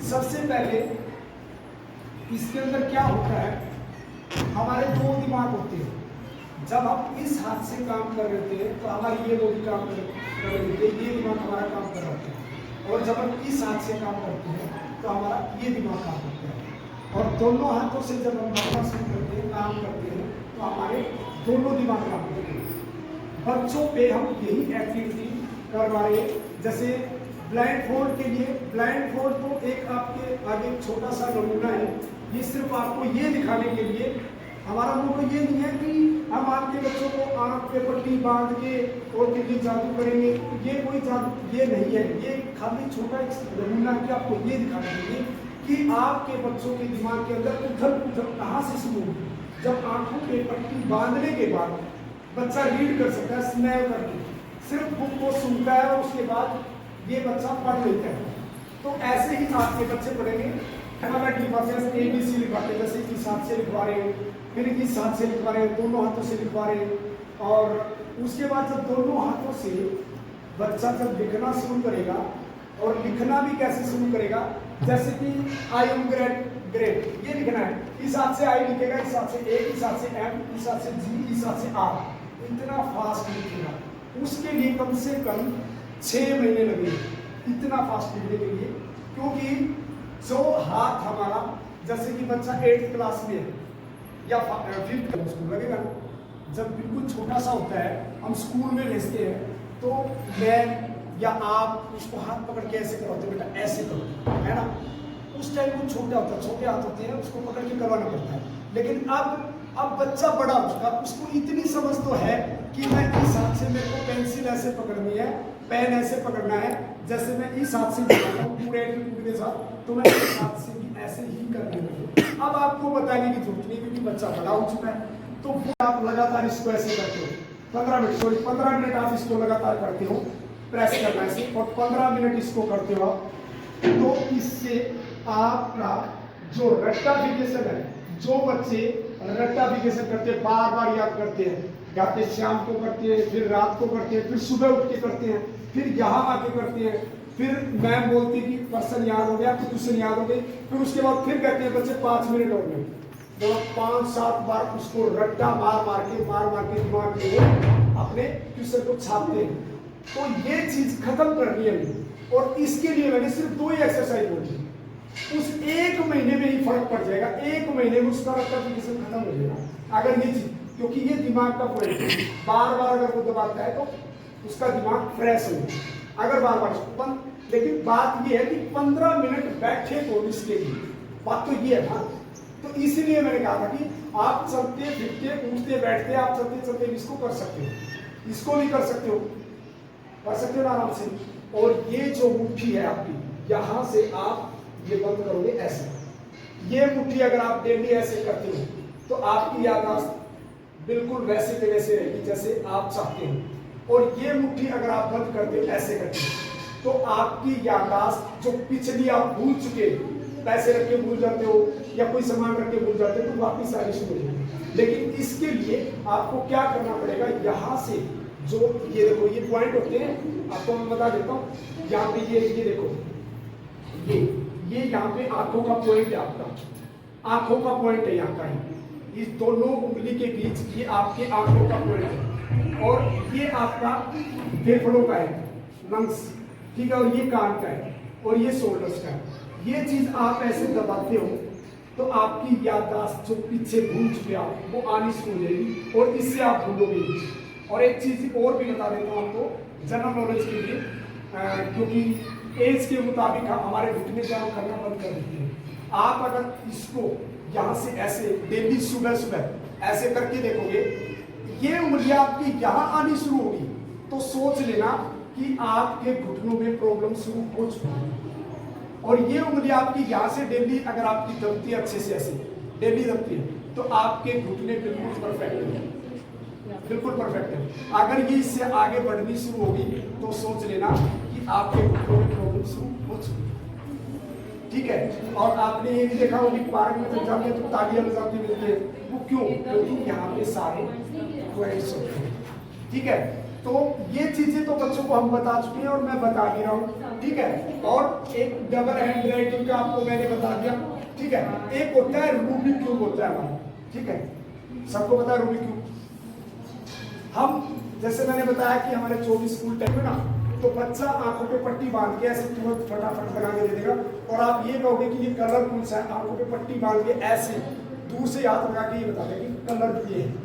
सबसे पहले इसके अंदर क्या होता है, हमारे दो दिमाग होते हैं। जब हम इस हाथ से काम कर रहे थे तो हमारी ये बॉडी काम कर रही थी, ये दिमाग हमारा काम कर रहा था। और जब हम इस हाथ से काम करते हैं तो हमारा ये दिमाग काम करता है। और दोनों हाथों से जब हम काम करते हैं तो हमारे दोनों दिमाग काम करते हैं। बच्चों पे हम यही एक्टिविटी करवा रहे हैं। जैसे ब्लाइंड फोल्ड के लिए, ब्लाइंड फोल्ड तो एक आपके आगे छोटा सा नमूना है। ये सिर्फ आपको ये दिखाने के लिए, हमारा मोटो ये नहीं है कि हम आपके बच्चों को आंख पे पट्टी बांध के और कितनी जादू करेंगे, ये कोई जादू ये नहीं है। ये खाली छोटा एक नमूना कि आपको ये दिखाने के लिए कि आपके बच्चों के दिमाग के अंदर उथल पुथल कहाँ से शुरू होगी। जब आंखों पे पट्टी बांधने के बाद बच्चा रीड कर सकता है, स्मेल करके सिर्फ बुक को सुनता है और उसके बाद ये बच्चा पढ़ लेता है। तो ऐसे ही आपके बच्चे पढ़ेंगे। ABC लिखवाते हैं, जैसे इस हाथ से लिखवा रहे हैं, फिर इस हाथ से लिखवा रहे हैं, दोनों हाथों से लिखवा रहे हैं। और उसके बाद जब दोनों हाथों से बच्चा जब लिखना शुरू करेगा, और लिखना भी कैसे शुरू करेगा, जैसे कि आई एम ग्रेट ग्रेट ये लिखना है, इस हाथ से आई लिखेगा, इस हाथ से ए, इस हाथ से एम, इस हाथ से जी, इस हाथ से आर, इतना फास्ट लिखेगा। उसके लिए कम से कम 6 महीने लगेंगे इतना फास्ट लिखने के लिए। क्योंकि जो हाथ हमारा, जैसे कि बच्चा 8th क्लास में या 5th क्लास स्कूल लगेगा, जब बिल्कुल छोटा सा होता है, हम स्कूल में भेजते हैं तो मैं या आप उसको हाथ पकड़ के ऐसे करवाते, बेटा ऐसे करो, है ना। उस टाइम वो छोटा होता है, छोटे हाथ होते हैं, उसको पकड़ के करवाना पड़ता है। लेकिन अब बच्चा बड़ा उसको इतनी समझ तो है कि मैं इस हाथ से, मेरे को पेंसिल ऐसे पकड़नी है, पेन ऐसे पकड़ना है, जैसे मैं इस हाथ से बनाता हूँ पूरे के साथ, तो मैं इस हाथ से भी ऐसे ही करने लगे। अब आपको बताने की जरूरत नहीं, क्योंकि बच्चा बड़ा हो चुका है। तो आप लगातार इसको ऐसे करते हो, 15 मिनट आप इसको लगातार करते हो, प्रेस करना ऐसे, और 15 मिनट इसको करते हो आप। तो इससे आपका जो रट्टाफिकेशन है, जो बच्चे रट्टाफिकेशन करते हैं, बार बार याद करते हैं, गाते शाम को करते हैं, फिर रात को करते हैं, फिर सुबह उठ के करते हैं, फिर यहाँ आके करते हैं, फिर मैम बोलती कि पर्सन याद हो गया, फिर क्वेश्चन याद हो गई, फिर उसके बाद फिर कहते हैं बच्चे 5 मिनट हो गए। जब 5-7 बार उसको रट्टा मार मार के दिमाग में अपने क्वेश्चन को छापते हैं। तो ये चीज खत्म करनी है। और इसके लिए मैंने सिर्फ 2 ही एक्सरसाइज बोली, उस 1 महीने में ही फर्क पड़ जाएगा। 1 महीने में उसका रट्टाफिकेशन खत्म हो जाएगा अगर ये चीज, क्योंकि ये दिमाग का पॉइंट है। बार बार अगर वो दबाता है तो उसका दिमाग फ्रेश हो, अगर बार बार। लेकिन बात ये है कि 15 मिनट बैठे तो इसके लिए, बात तो ये है ना। तो इसीलिए मैंने कहा था कि आप चलते फिरते उठते बैठते, आप चलते चलते इसको कर सकते हो, इसको भी कर सकते हो ना आराम से। और ये जो मुट्ठी है आपकी, यहाँ से आप ये बंद करोगे ऐसे, ये मुट्ठी अगर आप डेली ऐसे करते हो तो आपकी याददाश्त बिल्कुल वैसे के वैसे रहेगी जैसे आप चाहते हो। और ये मुट्ठी अगर आप बंद करते हो ऐसे करते हो तो आपकी याददाश्त जो पिछली आप भूल चुके, पैसे रख के भूल जाते हो या कोई सामान रख के भूल जाते हो, तो वापिस आनी शुरू हो जाएगी। लेकिन इसके लिए आपको क्या करना पड़ेगा, यहाँ से जो ये देखो ये पॉइंट होते हैं, आपको मैं बता देता हूँ। यहाँ पे ये देखो, ये यहाँ पे आंखों का पॉइंट है, आपका आंखों का पॉइंट है यहाँ का ही। इस दोनों उंगली के बीच ये आपके आंखों का पॉइंट है, और ये आपका फेफड़ों का है, लंग्स, ठीक है, और ये कान का है, और ये शोल्डर्स का है। ये चीज आप ऐसे दबाते हो तो आपकी याददाश्त जो पीछे भूल चुके आप, वो आनी शुरू हो जाएगी, और इससे आप भूलोगे। और एक चीज और भी बता देता हूँ आपको जनरल नॉलेज के लिए, क्योंकि एज के मुताबिक हमारे घुटने जाम करना बंद कर देते हैं। आप अगर इसको यहाँ से ऐसे डेली सुबह सुबह ऐसे करके देखोगे, ये उंगलियां आपकी यहाँ आनी शुरू होगी, तो सोच लेना कि आपके घुटनों में प्रॉब्लम शुरू हो चुकी है। और ये उंगलियां आपकी यहाँ से डेली अगर आपकी दबती है, अच्छे से ऐसे डेली दबती है, तो आपके घुटने बिल्कुल परफेक्ट है, बिल्कुल परफेक्ट है। अगर ये इससे आगे बढ़नी शुरू होगी तो सोच लेना कि आपके घुटनों में प्रॉब्लम शुरू हो चुकी है, ठीक है। और आपने ये भी देखा होगा कि पार्क में जब जाते हैं तो तालियां बजाते मिलते हैं, वो क्यों? क्योंकि यहाँ पे सारे पॉइंट्स होते हैं, ठीक है। तो ये चीजें तो बच्चों को हम बता चुके हैं और मैं बता भी रहा हूँ, ठीक है। और एक डबल हैंड राइटिंग का आपको मैंने बता दिया, ठीक है। एक होता है रूबिक क्यूब होता है हमारा, ठीक है, सबको पता है रूबिक क्यूब। हम जैसे मैंने बताया कि हमारे 24 स्कूल टाइम में ना, तो बच्चा आंखों पे पट्टी बांध के ऐसे तुरंत फटाफट बना के दे देगा, और आप ये कहोगे कि ये कलर कौन सा है, आंखों पे पट्टी बांध के ऐसे दूर से हाथ लगा के ये बता देगा कि कलर ये है।